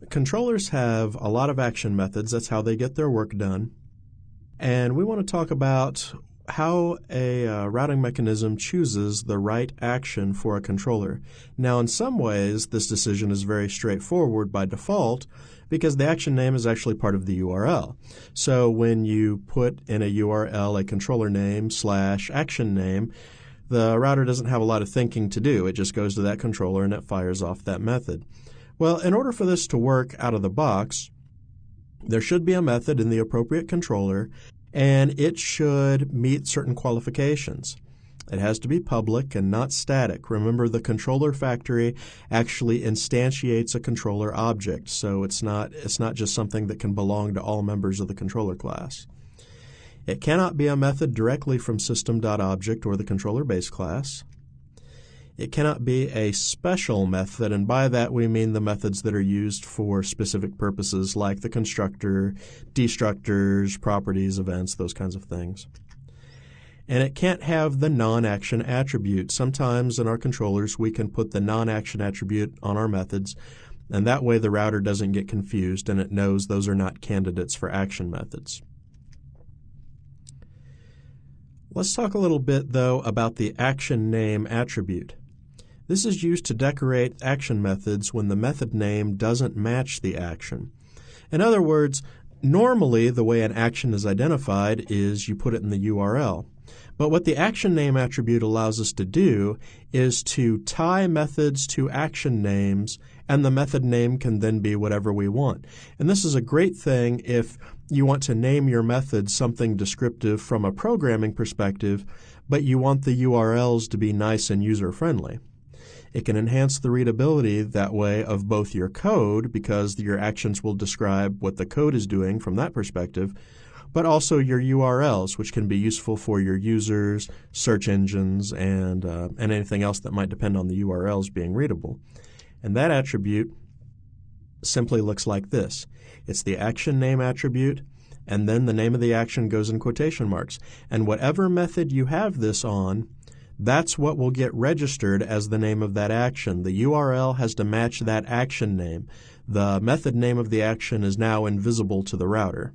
Controllers have a lot of action methods. That's how they get their work done. And we want to talk about how a routing mechanism chooses the right action for a controller. Now, in some ways, this decision is very straightforward by default because the action name is actually part of the URL. So when you put in a URL a controller name / action name, the router doesn't have a lot of thinking to do. It just goes to that controller and it fires off that method. Well, in order for this to work out of the box, there should be a method in the appropriate controller, and it should meet certain qualifications. It has to be public and not static. Remember, the controller factory actually instantiates a controller object, so it's not just something that can belong to all members of the controller class. It cannot be a method directly from system.object or the controller base class. It cannot be a special method, and by that we mean the methods that are used for specific purposes like the constructor, destructors, properties, events, those kinds of things. And it can't have the non-action attribute. Sometimes in our controllers we can put the non-action attribute on our methods, and that way the router doesn't get confused and it knows those are not candidates for action methods. Let's talk a little bit, though, about the action name attribute. This is used to decorate action methods when the method name doesn't match the action. In other words, normally the way an action is identified is you put it in the URL. But what the action name attribute allows us to do is to tie methods to action names, and the method name can then be whatever we want. And this is a great thing if you want to name your method something descriptive from a programming perspective, but you want the URLs to be nice and user-friendly. It can enhance the readability that way of both your code, because your actions will describe what the code is doing from that perspective, but also your URLs, which can be useful for your users, search engines, and anything else that might depend on the URLs being readable. And that attribute simply looks like this. It's the action name attribute, and then the name of the action goes in quotation marks. And whatever method you have this on, that's what will get registered as the name of that action. The URL has to match that action name. The method name of the action is now invisible to the router.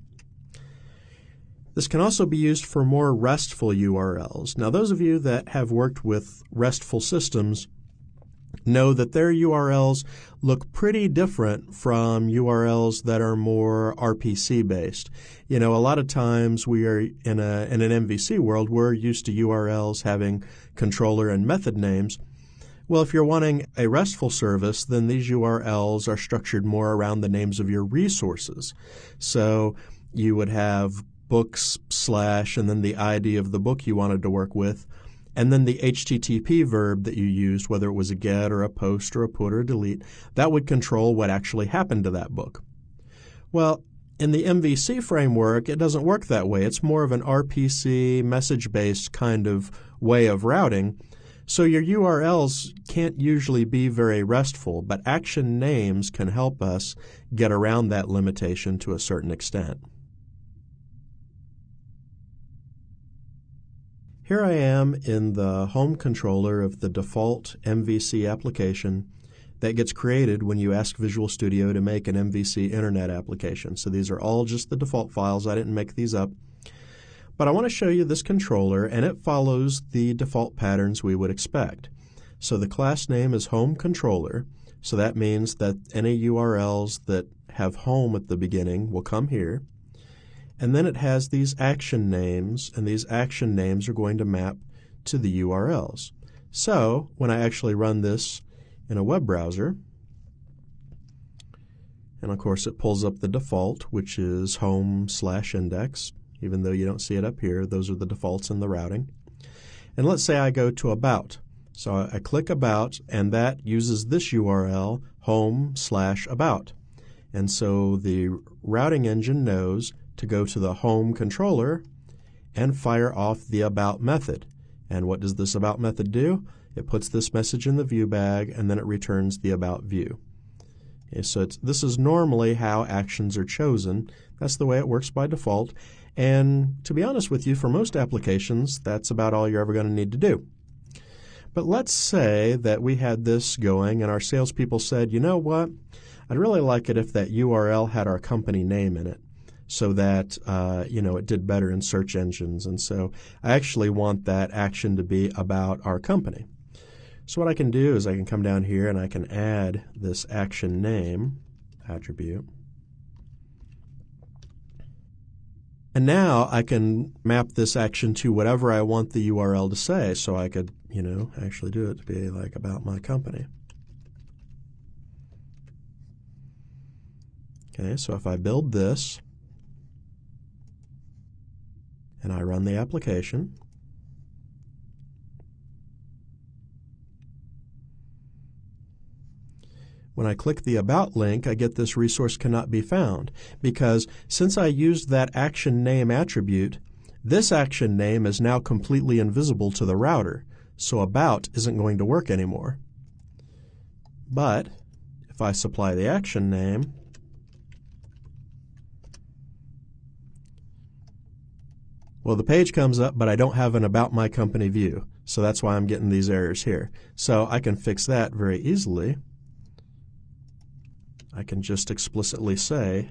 This can also be used for more RESTful URLs. Now, those of you that have worked with RESTful systems know that their URLs look pretty different from URLs that are more RPC based. You know, a lot of times we are in an MVC world, we're used to URLs having controller and method names. Well, if you're wanting a RESTful service, then these URLs are structured more around the names of your resources. So you would have books / and then the ID of the book you wanted to work with, and then the HTTP verb that you used, whether it was a get or a post or a put or a delete, that would control what actually happened to that book. Well, in the MVC framework, it doesn't work that way. It's more of an RPC message-based kind of way of routing. So your URLs can't usually be very RESTful, but action names can help us get around that limitation to a certain extent. Here I am in the home controller of the default MVC application that gets created when you ask Visual Studio to make an MVC Internet application. So these are all just the default files. I didn't make these up. But I want to show you this controller, and it follows the default patterns we would expect. So the class name is home controller. So that means that any URLs that have home at the beginning will come here. And then it has these action names, and these action names are going to map to the URLs. So when I actually run this in a web browser, and of course it pulls up the default, which is home/index. Even though you don't see it up here, those are the defaults in the routing. And let's say I go to About. So I click About, and that uses this URL, home/about. And so the routing engine knows to go to the home controller and fire off the About method. And what does this About method do? It puts this message in the view bag, and then it returns the About view. Okay, so this is normally how actions are chosen. That's the way it works by default. And to be honest with you, for most applications, that's about all you're ever going to need to do. But let's say that we had this going and our salespeople said, you know what, I'd really like it if that URL had our company name in it, so that it did better in search engines. And so I actually want that action to be about our company. So what I can do is I can come down here and I can add this action name attribute. And now I can map this action to whatever I want the URL to say. So I could, actually do it to be like about my company. Okay, so if I build this and I run the application, when I click the About link, I get this resource cannot be found, because since I used that action name attribute, this action name is now completely invisible to the router, so About isn't going to work anymore. But if I supply the action name, well, the page comes up, but I don't have an About My Company view, so that's why I'm getting these errors here. So I can fix that very easily. I can just explicitly say,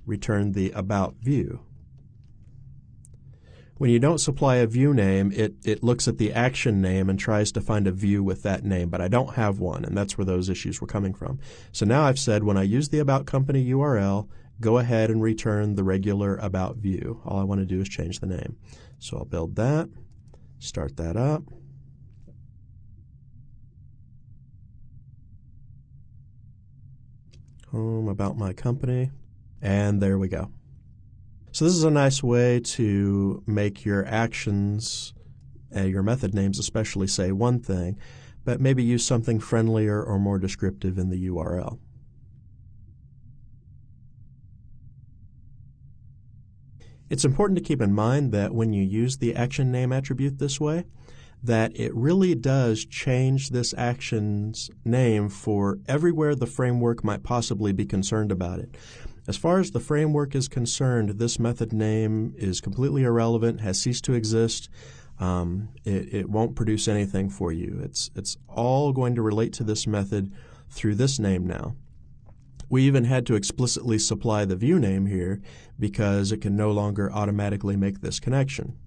return the About view. When you don't supply a view name, it looks at the action name and tries to find a view with that name, but I don't have one, and that's where those issues were coming from. So now I've said when I use the About Company URL, go ahead and return the regular About view. All I want to do is change the name. So I'll build that, start that up. Home, About My Company, and there we go. So this is a nice way to make your actions, your method names especially, say one thing, but maybe use something friendlier or more descriptive in the URL. It's important to keep in mind that when you use the action name attribute this way, that it really does change this action's name for everywhere the framework might possibly be concerned about it. As far as the framework is concerned, this method name is completely irrelevant, has ceased to exist. It won't produce anything for you. It's all going to relate to this method through this name now. We even had to explicitly supply the view name here because it can no longer automatically make this connection.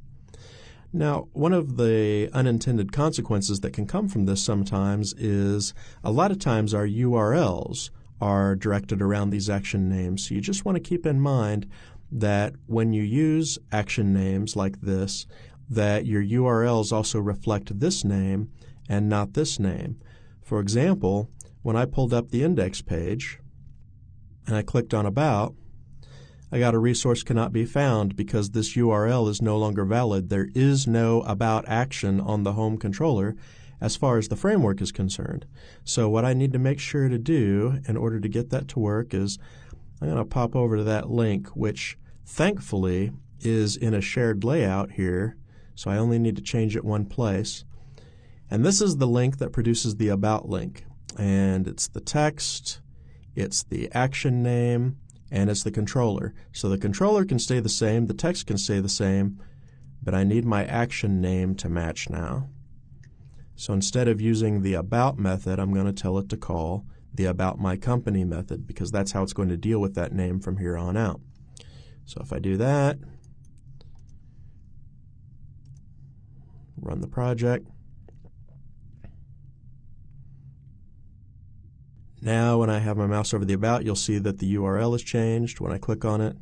Now, one of the unintended consequences that can come from this sometimes is a lot of times our URLs are directed around these action names. So you just want to keep in mind that when you use action names like this, that your URLs also reflect this name and not this name. For example, when I pulled up the index page and I clicked on About, I got a resource cannot be found because this URL is no longer valid. There is no About action on the home controller as far as the framework is concerned. So what I need to make sure to do in order to get that to work is I'm going to pop over to that link, which thankfully is in a shared layout here, so I only need to change it one place. And this is the link that produces the About link. And it's the text, it's the action name, and it's the controller. So the controller can stay the same, the text can stay the same, but I need my action name to match now. So instead of using the About method, I'm going to tell it to call the About My Company method, because that's how it's going to deal with that name from here on out. So if I do that, run the project. Now when I have my mouse over the About, you'll see that the URL has changed when I click on it,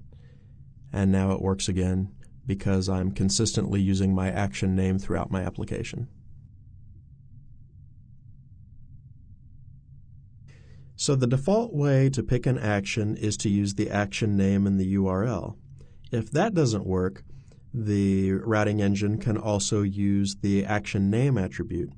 and now it works again because I'm consistently using my action name throughout my application. So the default way to pick an action is to use the action name in the URL. If that doesn't work, the routing engine can also use the action name attribute.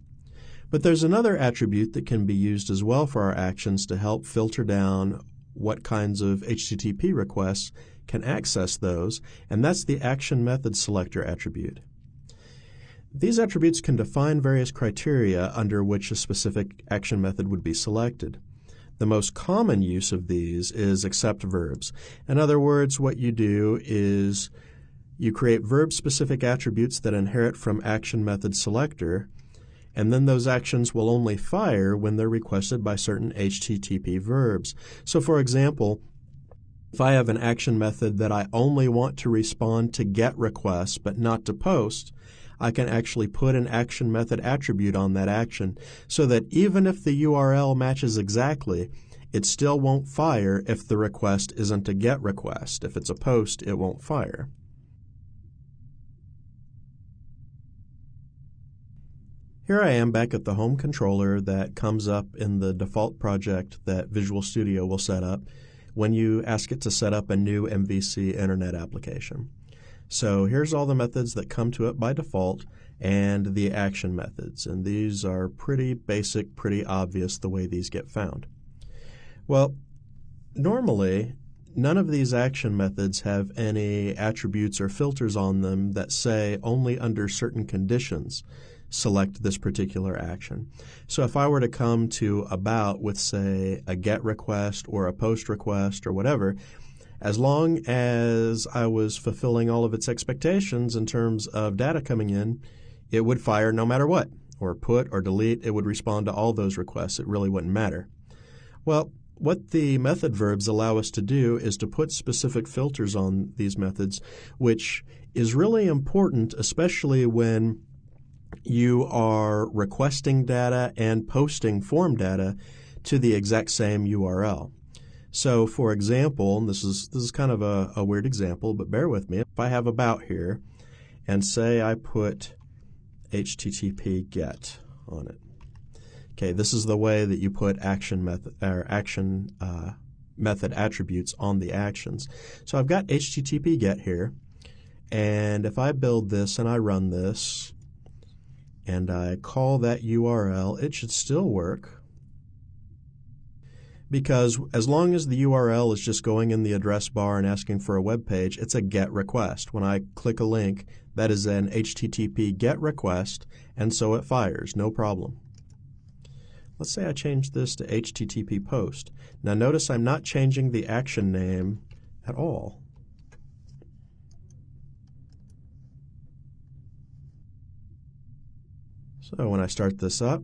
But there's another attribute that can be used as well for our actions to help filter down what kinds of HTTP requests can access those, and that's the action method selector attribute. These attributes can define various criteria under which a specific action method would be selected. The most common use of these is accept verbs. In other words, what you do is you create verb-specific attributes that inherit from action method selector, And then those actions will only fire when they're requested by certain HTTP verbs. So for example, if I have an action method that I only want to respond to GET requests but not to POST, I can actually put an action method attribute on that action so that even if the URL matches exactly, it still won't fire if the request isn't a GET request. If it's a POST, it won't fire. Here I am back at the home controller that comes up in the default project that Visual Studio will set up when you ask it to set up a new MVC Internet application. So here's all the methods that come to it by default and the action methods. And these are pretty basic, pretty obvious the way these get found. Well, normally, none of these action methods have any attributes or filters on them that say only under certain conditions select this particular action. So if I were to come to about with, say, a GET request or a POST request or whatever, as long as I was fulfilling all of its expectations in terms of data coming in, it would fire no matter what, or put or delete. It would respond to all those requests. It really wouldn't matter. Well, what the method verbs allow us to do is to put specific filters on these methods, which is really important, especially when you are requesting data and posting form data to the exact same URL. So for example, and this is kind of a weird example, but bear with me. If I have about here and say I put HTTP GET on it. Okay, this is the way that you put action method attributes on the actions. So I've got HTTP GET here, and if I build this and I run this and I call that URL, it should still work, because as long as the URL is just going in the address bar and asking for a web page, it's a GET request. When I click a link, that is an HTTP GET request, and so it fires, no problem. Let's say I change this to HTTP POST. Now notice I'm not changing the action name at all. So when I start this up,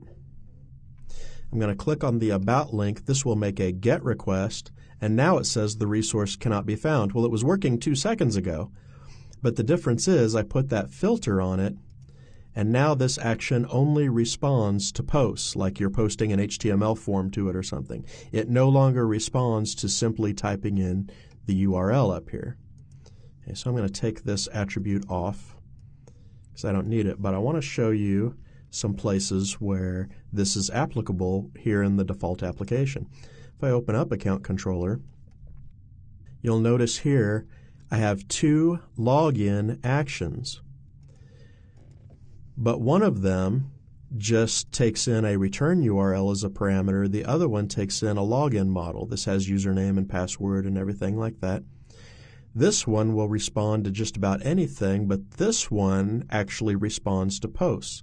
I'm going to click on the About link. This will make a GET request, and now it says the resource cannot be found. Well, it was working 2 seconds ago, but the difference is I put that filter on it, and now this action only responds to posts, like you're posting an HTML form to it or something. It no longer responds to simply typing in the URL up here. Okay, so I'm going to take this attribute off because I don't need it, but I want to show you some places where this is applicable here in the default application. If I open up Account Controller, you'll notice here I have 2 login actions, but one of them just takes in a return URL as a parameter. The other one takes in a login model. This has username and password and everything like that. This one will respond to just about anything, but this one actually responds to posts.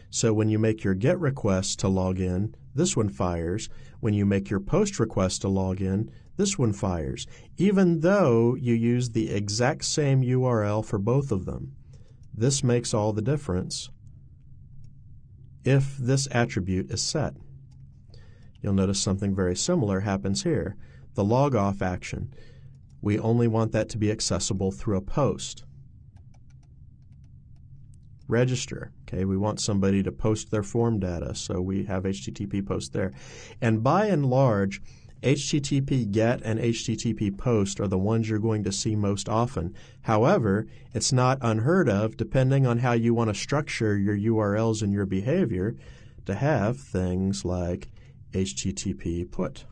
So when you make your GET request to log in, this one fires. When you make your POST request to log in, this one fires, even though you use the exact same URL for both of them. This makes all the difference if this attribute is set. You'll notice something very similar happens here. The log off action, we only want that to be accessible through a post. Register, okay, we want somebody to post their form data, so we have HTTP post there. And by and large, HTTP GET and HTTP POST are the ones you're going to see most often. However, it's not unheard of, depending on how you want to structure your URLs and your behavior, to have things like HTTP PUT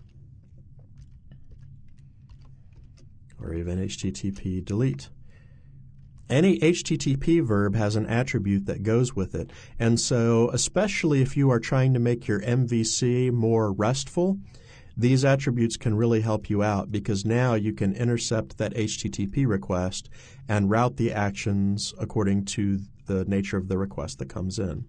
or even HTTP delete. Any HTTP verb has an attribute that goes with it, and so especially if you are trying to make your MVC more RESTful, these attributes can really help you out, because now you can intercept that HTTP request and route the actions according to the nature of the request that comes in.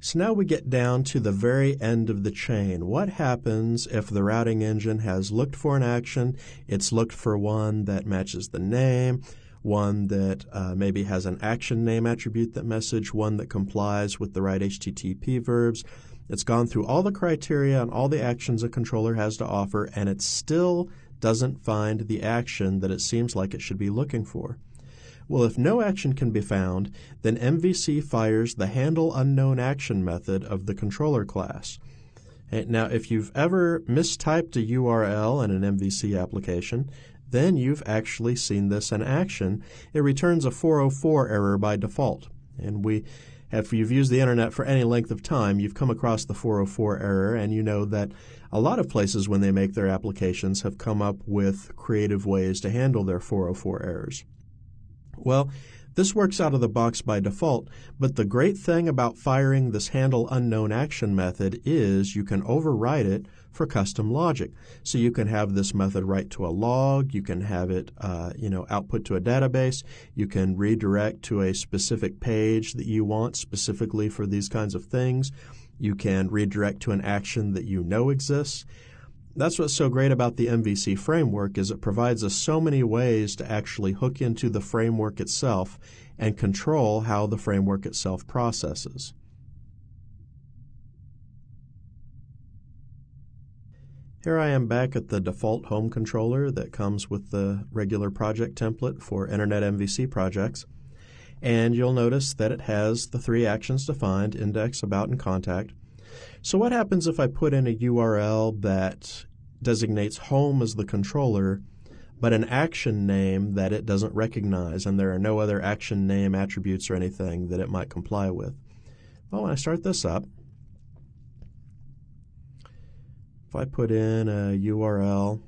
So now we get down to the very end of the chain. What happens if the routing engine has looked for an action, it's looked for one that matches the name, one that maybe has an action name attribute that message, one that complies with the right HTTP verbs. It's gone through all the criteria and all the actions a controller has to offer, and it still doesn't find the action that it seems like it should be looking for. Well, if no action can be found, then MVC fires the handleUnknownAction method of the controller class. Now, if you've ever mistyped a URL in an MVC application, then you've actually seen this in action. It returns a 404 error by default. And if you've used the internet for any length of time, you've come across the 404 error, and you know that a lot of places when they make their applications have come up with creative ways to handle their 404 errors. Well, this works out of the box by default, but the great thing about firing this handleUnknownAction method is you can override it for custom logic. So you can have this method write to a log, you can have it output to a database, you can redirect to a specific page that you want specifically for these kinds of things, you can redirect to an action that you know exists. That's what's so great about the MVC framework, is it provides us so many ways to actually hook into the framework itself and control how the framework itself processes. Here I am back at the default home controller that comes with the regular project template for Internet MVC projects. And you'll notice that it has the three actions defined: index, about, and contact. So what happens if I put in a URL that designates home as the controller, but an action name that it doesn't recognize, and there are no other action name attributes or anything that it might comply with? Well, when I start this up, if I put in a URL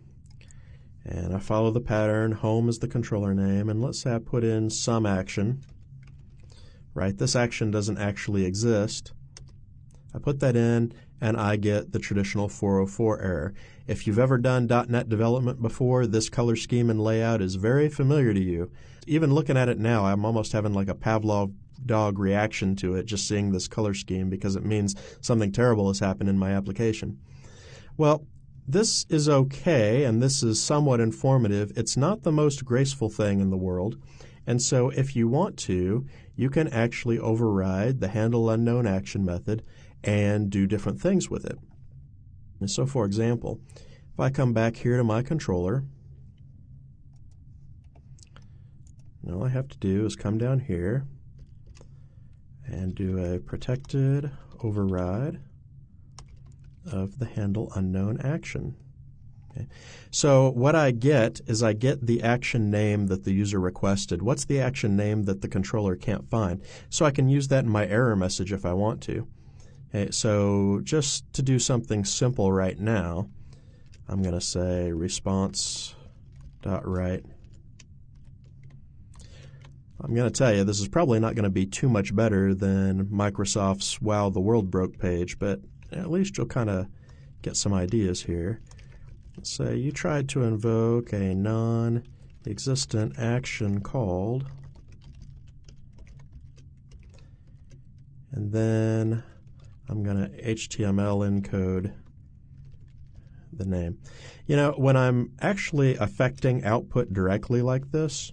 and I follow the pattern, home is the controller name, and let's say I put in some action, right? This action doesn't actually exist. I put that in and I get the traditional 404 error. If you've ever done .NET development before, this color scheme and layout is very familiar to you. Even looking at it now, I'm almost having like a Pavlov dog reaction to it, just seeing this color scheme, because it means something terrible has happened in my application. Well, this is okay, and this is somewhat informative. It's not the most graceful thing in the world, and so if you want to, you can actually override the handleUnknownAction method and do different things with it. And so, for example, if I come back here to my controller, all I have to do is come down here and do a protected override of the handleUnknownAction. Okay. So what I get is I get the action name that the user requested. What's the action name that the controller can't find? So I can use that in my error message if I want to. Okay, so just to do something simple right now, I'm going to say response.write. I'm going to tell you, this is probably not going to be too much better than Microsoft's Wow, the World Broke page, but at least you'll kind of get some ideas here. Let's say you tried to invoke a non-existent action called, and then I'm going to HTML encode the name. You know, when I'm actually affecting output directly like this,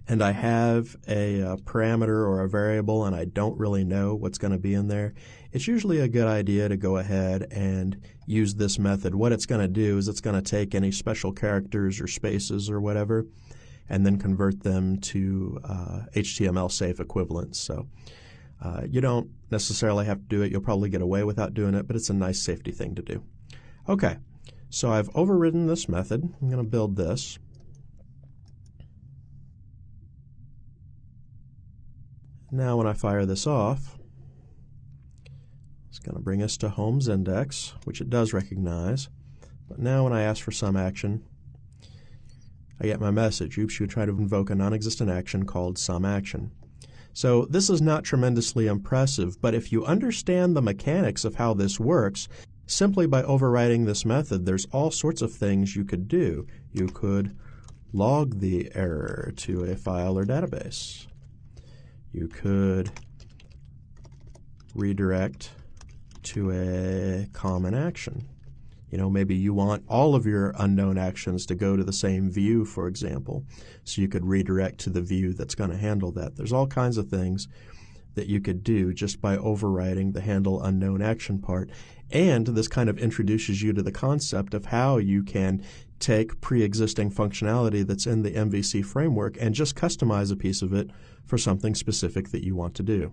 and I have a parameter or a variable and I don't really know what's going to be in there, it's usually a good idea to go ahead and use this method. What it's going to do is it's going to take any special characters or spaces or whatever and then convert them to HTML safe equivalents. So you don't necessarily have to do it. You'll probably get away without doing it, but it's a nice safety thing to do. Okay, so I've overridden this method. I'm going to build this. Now when I fire this off, it's going to bring us to home's index, which it does recognize. But now when I ask for some action, I get my message. Oops, you try to invoke a non-existent action called some action. So this is not tremendously impressive, but if you understand the mechanics of how this works, simply by overriding this method, there's all sorts of things you could do. You could log the error to a file or database. You could redirect to a common action. Maybe you want all of your unknown actions to go to the same view, for example, so you could redirect to the view that's going to handle that. There's all kinds of things that you could do just by overriding the handle unknown action part. And this kind of introduces you to the concept of how you can take pre-existing functionality that's in the MVC framework and just customize a piece of it for something specific that you want to do.